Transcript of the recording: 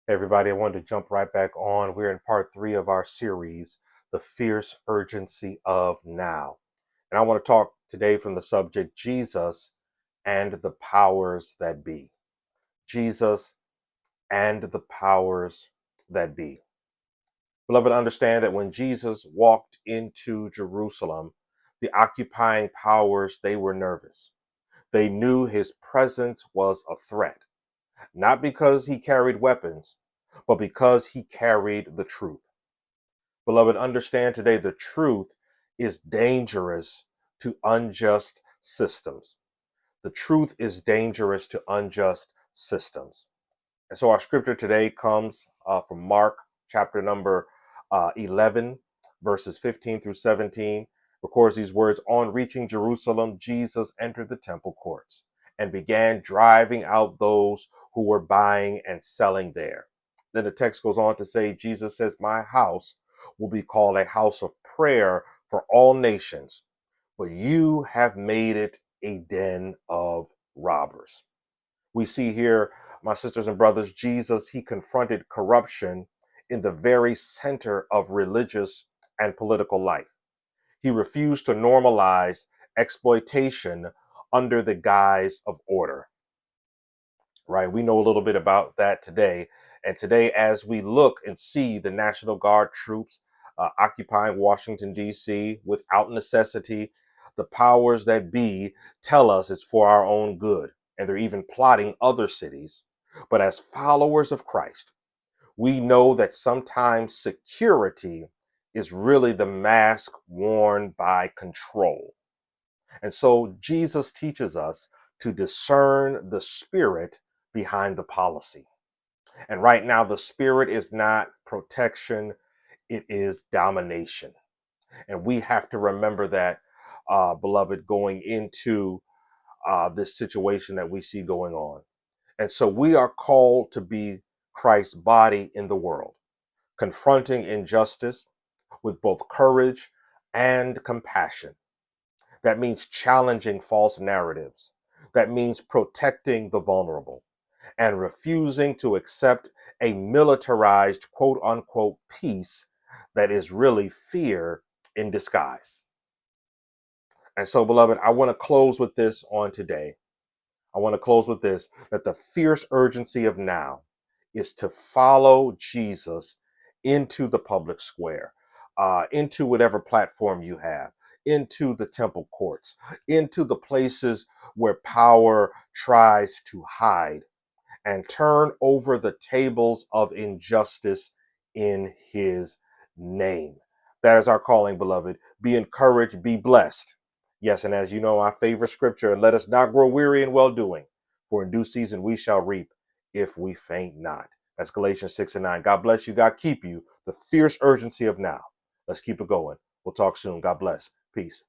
Hey everybody, I wanted to jump right back on. We're in part 3 of our series, The Fierce Urgency of Now. And I want to talk today from the subject Jesus and the powers that be. Jesus and the powers that be. Beloved, understand that when Jesus walked into Jerusalem, the occupying powers, they were nervous. They knew his presence was a threat, not because he carried weapons, but because he carried the truth. Beloved, understand today the truth is dangerous to unjust systems. The truth is dangerous to unjust systems. And so our scripture today comes from Mark chapter number 11, verses 15 through 17. Records these words: On reaching Jerusalem, Jesus entered the temple courts and began driving out those who were buying and selling there. Then the text goes on to say, Jesus says, My house will be called a house of prayer for all nations, but you have made it a den of robbers. We see here, my sisters and brothers, Jesus, he confronted corruption in the very center of religious and political life. He refused to normalize exploitation under the guise of order, right? We know a little bit about that today. And today, as we look and see the National Guard troops occupying Washington, D.C. without necessity, the powers that be tell us it's for our own good. And they're even plotting other cities. But as followers of Christ, we know that sometimes security is really the mask worn by control. And so Jesus teaches us to discern the spirit behind the policy. And right now, the spirit is not protection, it is domination. And we have to remember that, beloved, going into this situation that we see going on. And so we are called to be Christ's body in the world, confronting injustice with both courage and compassion. That means challenging false narratives. That means protecting the vulnerable and refusing to accept a militarized quote unquote peace that is really fear in disguise. And so, beloved, I want to close with this on today. I want to close with this, that the fierce urgency of now is to follow Jesus into the public square, into whatever platform you have, into the temple courts, into the places where power tries to hide, and turn over the tables of injustice in his name. That is our calling, beloved. Be encouraged, be blessed. Yes, and as you know, our favorite scripture, and let us not grow weary in well doing, for in due season we shall reap if we faint not. That's Galatians 6:9. God bless you. God keep you. The fierce urgency of now. Let's keep it going. We'll talk soon. God bless. Peace.